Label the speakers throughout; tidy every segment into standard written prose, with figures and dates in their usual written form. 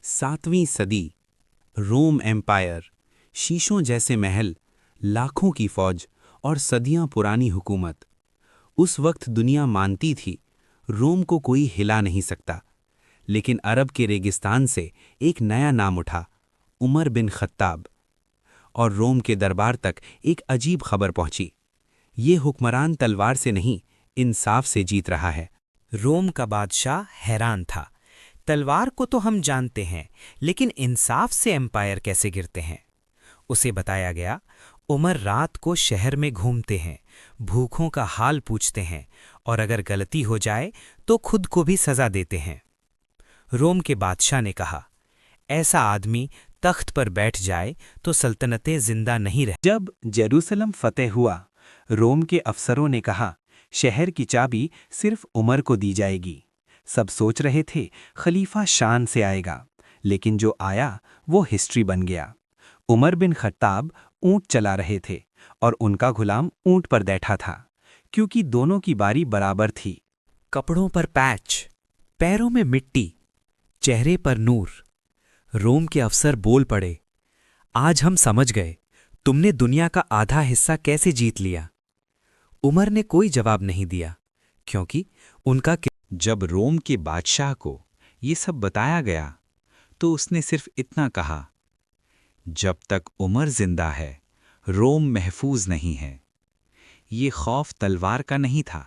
Speaker 1: 7वीं सदी, रोम एम्पायर, शीशों जैसे महल, लाखों की फौज और सदियां पुरानी हुकूमत। उस वक्त दुनिया मानती थी रोम को कोई हिला नहीं सकता। लेकिन अरब के रेगिस्तान से एक नया नाम उठा, उमर बिन खत्ताब। और रोम के दरबार तक एक अजीब खबर पहुंची। ये हुक्मरान तलवार से नहीं, इंसाफ से जीत रहा है।
Speaker 2: रोम का बादशाह हैरान था। तलवार को तो हम जानते हैं, लेकिन इंसाफ से एम्पायर कैसे गिरते हैं? उसे बताया गया, उमर रात को शहर में घूमते हैं, भूखों का हाल पूछते हैं और अगर गलती हो जाए तो खुद को भी सजा देते हैं। रोम के बादशाह ने कहा, ऐसा आदमी तख्त पर बैठ जाए तो सल्तनतें जिंदा नहीं रह।
Speaker 1: जब जेरूसलम फतेह हुआ, रोम के अफसरों ने कहा, शहर की चाबी सिर्फ उमर को दी जाएगी। सब सोच रहे थे खलीफा शान से आएगा, लेकिन जो आया वो हिस्ट्री बन गया। उमर बिन खत्ताब ऊंट चला रहे थे और उनका गुलाम ऊंट पर बैठा था, क्योंकि दोनों की बारी बराबर थी।
Speaker 2: कपड़ों पर पैच, पैरों में मिट्टी, चेहरे पर नूर। रोम के अफसर बोल पड़े, आज हम समझ गए तुमने दुनिया का आधा हिस्सा कैसे जीत लिया। उमर ने कोई जवाब नहीं दिया, क्योंकि उनका
Speaker 1: जब रोम के बादशाह को ये सब बताया गया तो उसने सिर्फ इतना कहा, जब तक उमर जिंदा है रोम महफूज नहीं है। ये खौफ तलवार का नहीं था,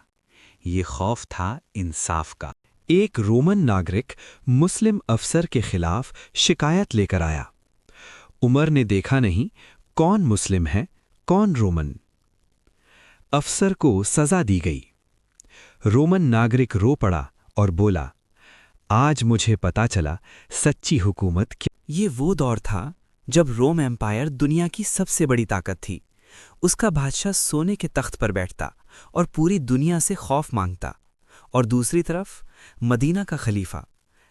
Speaker 1: ये खौफ था इंसाफ का।
Speaker 3: एक रोमन नागरिक मुस्लिम अफसर के खिलाफ शिकायत लेकर आया। उमर ने देखा नहीं कौन मुस्लिम है कौन रोमन। अफसर को सजा दी गई। रोमन नागरिक रो पड़ा और बोला, आज मुझे पता चला सच्ची हुकूमत क्या।
Speaker 2: ये वो दौर था जब रोम एम्पायर दुनिया की सबसे बड़ी ताकत थी। उसका बादशाह सोने के तख्त पर बैठता और पूरी दुनिया से खौफ मांगता, और दूसरी तरफ मदीना का खलीफा,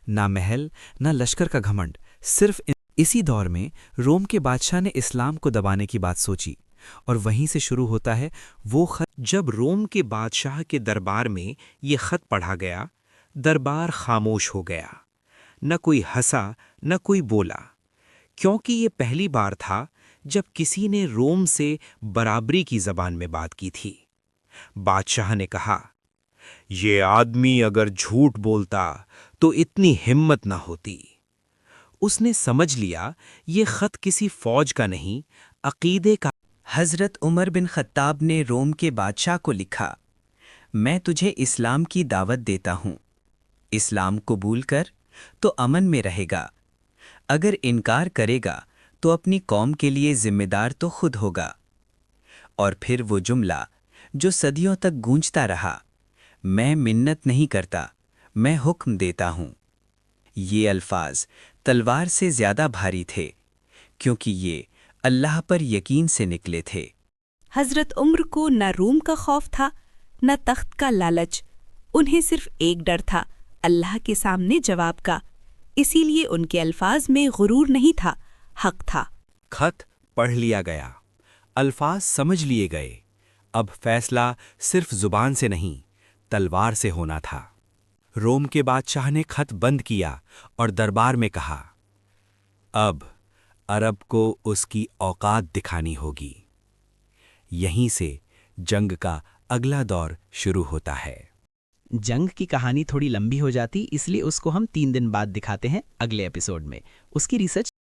Speaker 2: ना महल ना लश्कर का घमंड, सिर्फ इसी दौर में रोम के बादशाह ने इस्लाम को दबाने की बात सोची, और वहीं से शुरू होता है वो खत।
Speaker 1: जब रोम के बादशाह के दरबार में ये खत पढ़ा गया, दरबार खामोश हो गया। न कोई हंसा न कोई बोला, क्योंकि ये पहली बार था जब किसी ने रोम से बराबरी की जबान में बात की थी। बादशाह ने कहा, ये आदमी अगर झूठ बोलता तो इतनी हिम्मत न होती। उसने समझ लिया ये खत किसी फौज का नहीं, अकीदे का।
Speaker 4: हज़रत उमर बिन खत्ताब ने रोम के बादशाह को लिखा, मैं तुझे इस्लाम की दावत देता हूँ। इस्लाम कबूल कर तो अमन में रहेगा, अगर इनकार करेगा तो अपनी कौम के लिए जिम्मेदार तो खुद होगा। और फिर वो जुमला जो सदियों तक गूंजता रहा, मैं मिन्नत नहीं करता, मैं हुक्म देता हूँ। ये अल्फाज तलवार से ज़्यादा भारी थे, क्योंकि ये अल्लाह पर यकीन से निकले थे।
Speaker 5: हज़रत उमर को न रोम का खौफ था न तख्त का लालच। उन्हें सिर्फ एक डर था, अल्लाह के सामने जवाब का। इसीलिए उनके अल्फाज में गुरूर नहीं था, हक था।
Speaker 1: खत पढ़ लिया गया, अल्फाज समझ लिए गए। अब फैसला सिर्फ जुबान से नहीं, तलवार से होना था। रोम के बादशाह ने खत बंद किया और दरबार में कहा, अब अरब को उसकी औकात दिखानी होगी। यहीं से जंग का अगला दौर शुरू होता है।
Speaker 6: जंग की कहानी थोड़ी लंबी हो जाती, इसलिए उसको हम 3 दिन बाद दिखाते हैं अगले एपिसोड में। उसकी रिसर्च